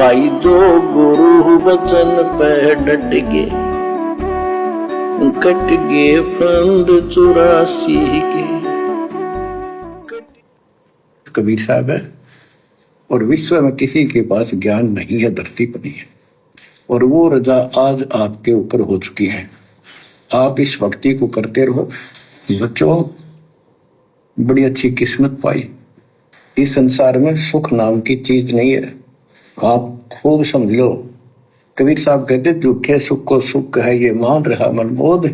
भाई जो गुरु बचन पे डट गे, कट गे फंद 84 के। कबीर साहब है और विश्व में किसी के पास ज्ञान नहीं है, धरती पर नहीं है। और वो रजा आज आपके ऊपर हो चुकी है। आप इस भक्ति को करते रहो बच्चों, बड़ी अच्छी किस्मत पाई। इस संसार में सुख नाम की चीज नहीं है, आप खूब समझ लो। कबीर साहब कहते झूठे सुख को सुख है ये मान रहा मनमोद,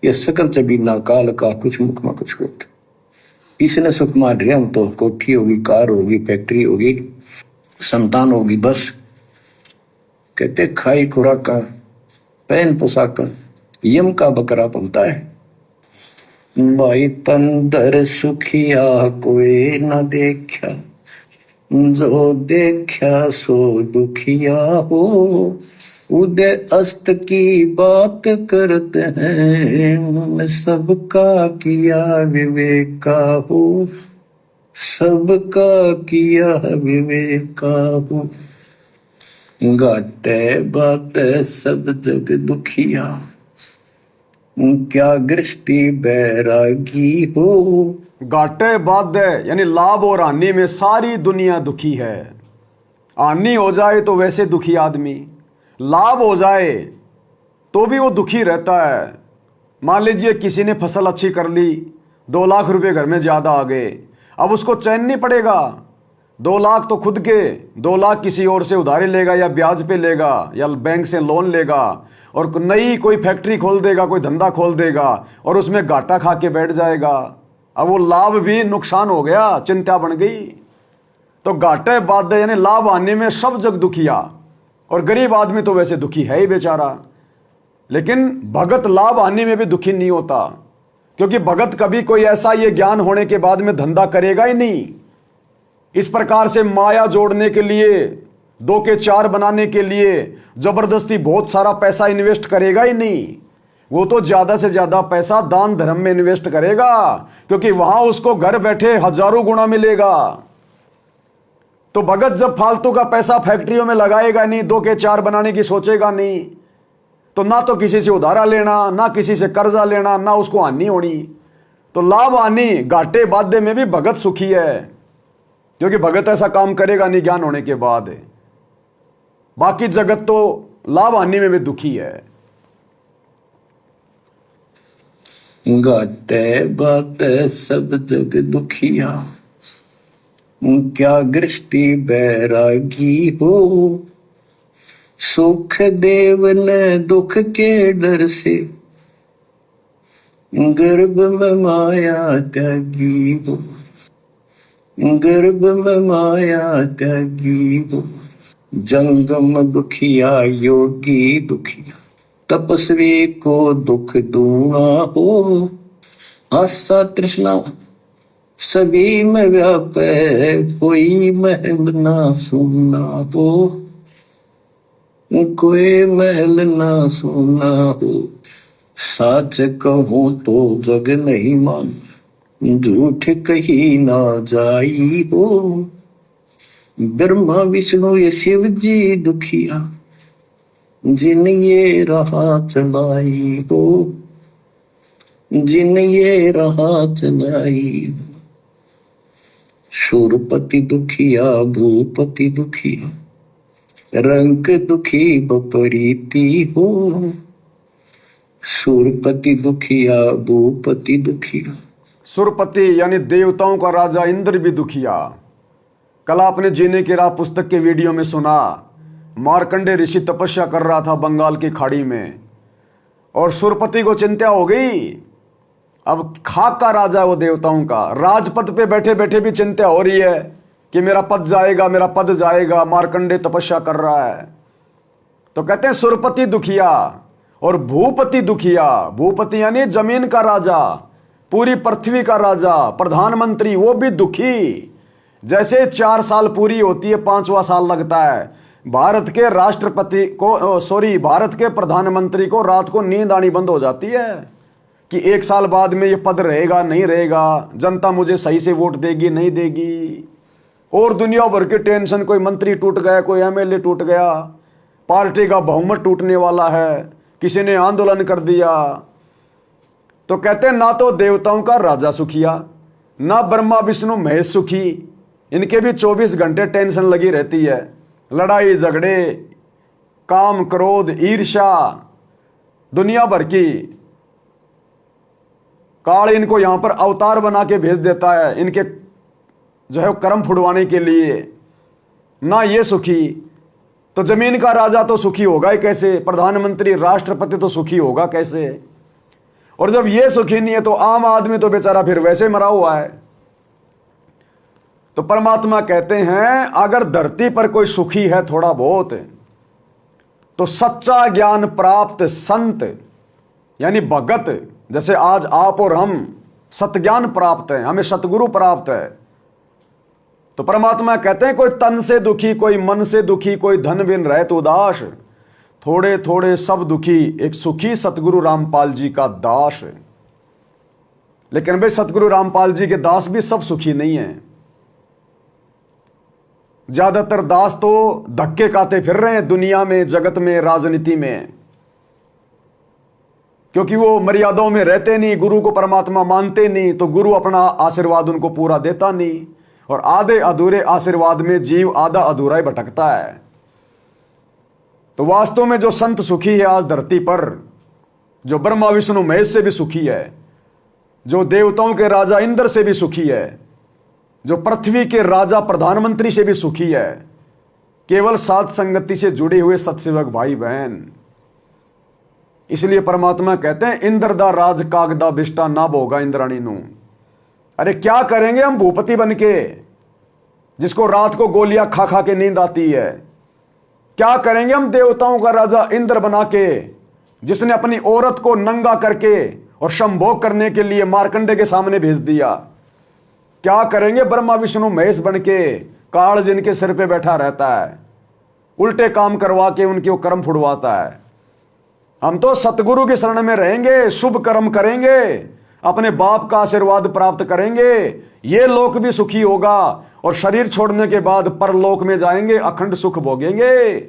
ये सकल जबीना काल का कुछ मुख में कुछ होता। इसने सुख मान रहे हम तो, कोठी होगी, कार होगी, फैक्ट्री होगी, संतान होगी, बस। कहते खाई खुराक, पहन पोशाक, यम का बकरा पलता है। भाई तंदर सुखिया कोई न देखा, जो देखा सो दुखिया हो। उदय अस्त की बात करते हैं, मन सबका किया विवेका हो, सबका किया विवेका हो। घाटे बात सब जग दुखिया, क्या गृष्टि बैरागी हो। घाटे बाध्य यानी लाभ और हानि में सारी दुनिया दुखी है। हानि हो जाए तो वैसे दुखी आदमी, लाभ हो जाए तो भी वो दुखी रहता है। मान लीजिए किसी ने फसल अच्छी कर ली, 2 लाख रुपए घर में ज़्यादा आ गए, अब उसको चैन नहीं पड़ेगा। 2 लाख तो खुद के, 2 लाख किसी और से उधारी लेगा या ब्याज पे लेगा या बैंक से लोन लेगा और नई कोई फैक्ट्री खोल देगा, कोई धंधा खोल देगा और उसमें घाटा खा के बैठ जाएगा। अब वो लाभ भी नुकसान हो गया, चिंता बन गई। तो घाटे बाध्य यानी लाभ आने में सब जग दुखिया, और गरीब आदमी तो वैसे दुखी है ही बेचारा। लेकिन भगत लाभ आने में भी दुखी नहीं होता, क्योंकि भगत कभी कोई ऐसा ये ज्ञान होने के बाद में धंधा करेगा ही नहीं। इस प्रकार से माया जोड़ने के लिए, 2 के 4 बनाने के लिए जबरदस्ती बहुत सारा पैसा इन्वेस्ट करेगा ही नहीं। वो तो ज्यादा से ज्यादा पैसा दान धर्म में इन्वेस्ट करेगा, क्योंकि वहां उसको घर बैठे हजारों गुना मिलेगा। तो भगत जब फालतू का पैसा फैक्ट्रियों में लगाएगा नहीं, 2 के 4 बनाने की सोचेगा नहीं, तो ना तो किसी से उधारा लेना, ना किसी से कर्जा लेना, ना उसको हानि होनी। तो लाभ हानि घाटे बाध्य में भी भगत सुखी है, क्योंकि भगत ऐसा काम करेगा नहीं ज्ञान होने के बाद। बाकी जगत तो लाभ हानि में भी दुखी है। घाटे बात सब जग दुखिया, क्या गृष्टि बैरागी हो। सुख देव ने दुख के डर से, गर्भ में माया त्यागी हो, गर्भ में माया त्यागी हो। जंगम दुखिया योगी दुखिया, तपस्वी को दुख दूना हो। आशा तृष्णा सभी में व्यापे, कोई महल ना सुना हो, कोई महल ना सुना हो। सच कहूं तो जग नहीं मान, झूठ कही ना जाई हो। ब्रह्मा विष्णु ये शिव जी दुखिया, जिन ये राह चलाई हो, जिन ये राह चलाई हो। शूरपति दुखिया भूपति दुखिया, रंग दुखी बपरीति हो। सूरपति दुखिया भूपति दुखिया। सुरपति यानी देवताओं का राजा इंद्र भी दुखिया। कल आपने जीने की राह पुस्तक के वीडियो में सुना, मार्कंडे ऋषि तपस्या कर रहा था बंगाल की खाड़ी में, और सुरपति को चिंता हो गई। अब खाक का राजा है वो देवताओं का, राजपद पे बैठे बैठे भी चिंता हो रही है कि मेरा पद जाएगा, मेरा पद जाएगा। मार्कंडे तपस्या कर रहा है। तो कहते हैं सुरपति दुखिया और भूपति दुखिया। भूपति यानी जमीन का राजा, पूरी पृथ्वी का राजा, प्रधानमंत्री, वो भी दुखी। जैसे 4 साल पूरी होती है, 5वां साल लगता है। भारत के राष्ट्रपति को, भारत के प्रधानमंत्री को रात को नींद आनी बंद हो जाती है कि 1 साल बाद में ये पद रहेगा नहीं रहेगा, जनता मुझे सही से वोट देगी नहीं देगी। और दुनिया भर की टेंशन, कोई मंत्री टूट गया, कोई एमएलए टूट गया, पार्टी का बहुमत टूटने वाला है, किसी ने आंदोलन कर दिया। तो कहते हैं ना तो देवताओं का राजा सुखिया, ना ब्रह्मा विष्णु महेश सुखी, इनके भी 24 घंटे टेंशन लगी रहती है, लड़ाई झगड़े, काम क्रोध ईर्ष्या, दुनिया भर की। काल इनको यहां पर अवतार बना के भेज देता है इनके जो है कर्म फुड़वाने के लिए। ना ये सुखी, तो जमीन का राजा तो सुखी होगा ही कैसे, प्रधानमंत्री राष्ट्रपति तो सुखी होगा कैसे। और जब ये सुखी नहीं है तो आम आदमी तो बेचारा फिर वैसे मरा हुआ है। तो परमात्मा कहते हैं अगर धरती पर कोई सुखी है थोड़ा बहुत, तो सच्चा ज्ञान प्राप्त संत यानी भगत, जैसे आज आप और हम सतज्ञान प्राप्त है, हमें सतगुरु प्राप्त है। तो परमात्मा कहते हैं कोई तन से दुखी, कोई मन से दुखी, कोई धन बिन रहत उदास, थोड़े थोड़े सब दुखी, एक सुखी सतगुरु रामपाल जी का दास। लेकिन भाई सतगुरु रामपाल जी के दास भी सब सुखी नहीं है। ज्यादातर दास तो धक्के खाते फिर रहे हैं दुनिया में, जगत में, राजनीति में, क्योंकि वो मर्यादाओं में रहते नहीं, गुरु को परमात्मा मानते नहीं, तो गुरु अपना आशीर्वाद उनको पूरा देता नहीं, और आधे अधूरे आशीर्वाद में जीव आधा अधूरा ही भटकता है। तो वास्तव में जो संत सुखी है आज धरती पर, जो ब्रह्मा विष्णु महेश से भी सुखी है, जो देवताओं के राजा इंद्र से भी सुखी है, जो पृथ्वी के राजा प्रधानमंत्री से भी सुखी है, केवल साध संगति से जुड़े हुए सत्सेवक भाई बहन। इसलिए परमात्मा कहते हैं इंद्र दा राज कागदा बिष्टा ना भोगा इंद्राणी नू। अरे क्या करेंगे हम भूपति बनके, जिसको रात को गोलियां खा खा के नींद आती है? क्या करेंगे हम देवताओं का राजा इंद्र बना के, जिसने अपनी औरत को नंगा करके और संभोग करने के लिए मार्कंडे के सामने भेज दिया? क्या करेंगे ब्रह्मा विष्णु महेश बनके, काल जिनके सिर पे बैठा रहता है, उल्टे काम करवा के उनके वो कर्म फुड़वाता है? हम तो सतगुरु की शरण में रहेंगे, शुभ कर्म करेंगे, अपने बाप का आशीर्वाद प्राप्त करेंगे, ये लोक भी सुखी होगा, और शरीर छोड़ने के बाद परलोक में जाएंगे, अखंड सुख भोगेंगे।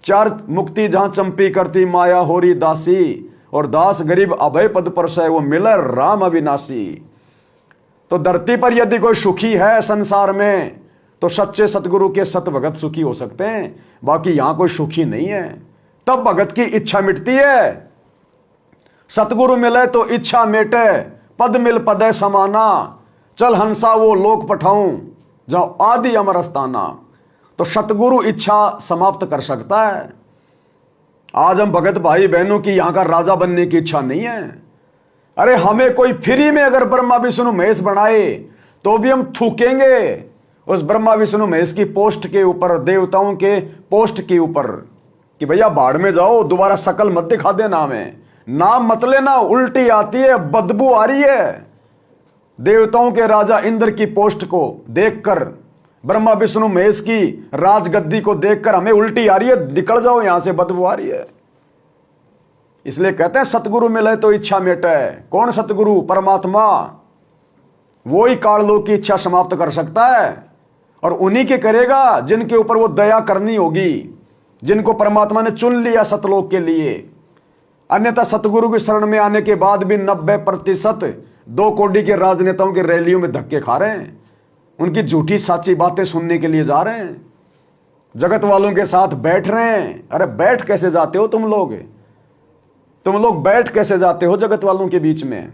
चार मुक्ति जहां चंपी करती माया होरी दासी, और दास गरीब अभय पद पर से वो मिले राम अविनाशी। तो धरती पर यदि कोई सुखी है संसार में, तो सच्चे सतगुरु के सत भगत सुखी हो सकते हैं, बाकी यहां कोई सुखी नहीं है। तब भगत की इच्छा मिटती है। सतगुरु मिले तो इच्छा मेटे, पद मिल पदे समाना, चल हंसा वो लोक पठाऊं जाओ आदि अमर अस्ताना। तो सतगुरु इच्छा समाप्त कर सकता है। आज हम भगत भाई बहनों की यहां का राजा बनने की इच्छा नहीं है। अरे हमें कोई फ्री में अगर ब्रह्मा विष्णु महेश बनाए तो भी हम थूकेंगे उस ब्रह्मा विष्णु महेश की पोस्ट के ऊपर, देवताओं के पोस्ट के ऊपर, कि भैया बाढ़ में जाओ, दोबारा शकल मत दिखा देना हमें, नाम मत लेना, उल्टी आती है, बदबू आ रही है। देवताओं के राजा इंद्र की पोस्ट को देखकर, ब्रह्मा विष्णु महेश की राजगद्दी को देखकर हमें उल्टी आ रही है, निकल जाओ यहां से, बदबू आ रही है। इसलिए कहते हैं सतगुरु मिले तो इच्छा मेटे। कौन सतगुरु? परमात्मा। वो ही काललोक की इच्छा समाप्त कर सकता है, और उन्हीं के करेगा जिनके ऊपर वो दया करनी होगी, जिनको परमात्मा ने चुन लिया सतलोक के लिए। अन्यथा सतगुरु की शरण में आने के बाद भी 90% 2 कौड़ी के राजनेताओं की रैलियों में धक्के खा रहे हैं, उनकी झूठी साची बातें सुनने के लिए जा रहे हैं, जगत वालों के साथ बैठ रहे हैं। अरे बैठ कैसे जाते हो तुम लोग? तुम लोग बैठ कैसे जाते हो जगत वालों के बीच में?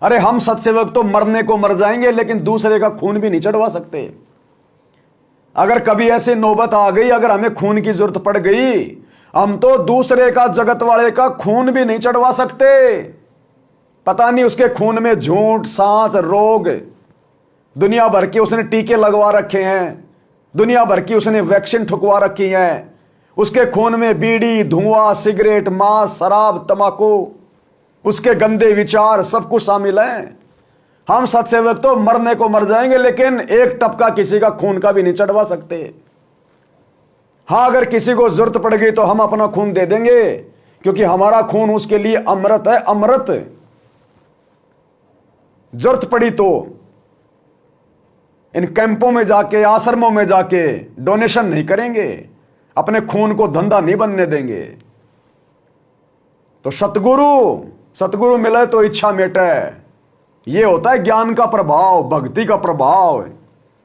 अरे हम सत्सेवक तो मरने को मर जाएंगे, लेकिन दूसरे का खून भी नहीं चढ़वा सकते। अगर कभी ऐसी नौबत आ गई, अगर हमें खून की जरूरत पड़ गई, हम तो दूसरे का, जगत वाले का खून भी नहीं चढ़वा सकते। पता नहीं उसके खून में झूठ, सांस, रोग, दुनिया भर के उसने टीके लगवा रखे हैं, दुनिया भर की उसने वैक्सीन ठुकवा रखी है, उसके खून में बीड़ी, धुआं, सिगरेट, मांस, शराब, तंबाकू, उसके गंदे विचार सब कुछ शामिल हैं। हम सत्सेवक तो मरने को मर जाएंगे, लेकिन एक टपका किसी का खून का भी नहीं चढ़वा सकते। हां, अगर किसी को जरूरत पड़ गई तो हम अपना खून दे देंगे, क्योंकि हमारा खून उसके लिए अमृत है, अमृत। जरूरत पड़ी तो इन कैंपों में जाके, आश्रमों में जाके डोनेशन नहीं करेंगे, अपने खून को धंधा नहीं बनने देंगे। तो सतगुरु मिले तो इच्छा मिटे, ये होता है ज्ञान का प्रभाव, भक्ति का प्रभाव।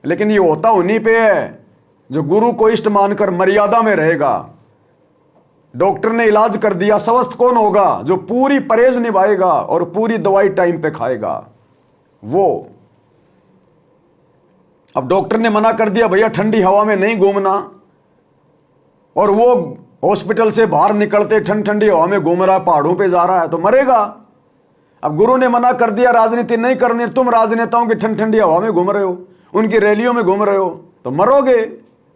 लेकिन ये होता उन्हीं पे है जो गुरु को इष्ट मानकर मर्यादा में रहेगा। डॉक्टर ने इलाज कर दिया, स्वस्थ कौन होगा? जो पूरी परहेज निभाएगा और पूरी दवाई टाइम पे खाएगा वो। अब डॉक्टर ने मना कर दिया भैया ठंडी हवा में नहीं घूमना, और वो हॉस्पिटल से बाहर निकलते ठंडी हवा में घूम रहा है, पहाड़ों पे जा रहा है, तो मरेगा। अब गुरु ने मना कर दिया राजनीति नहीं करनी, तुम राजनेताओं की ठंडी हवा में घूम रहे हो, उनकी रैलियों में घूम रहे हो, तो मरोगे।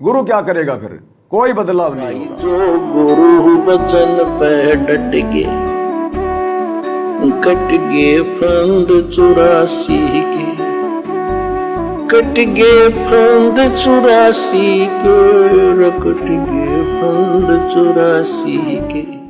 गुरु क्या करेगा फिर? कोई बदलाव नहीं होगा। जो गुरु बचन पे डट गए, कट गए फंद 84 के, कट गए फंद 84 के, कट गए फंद 84 के।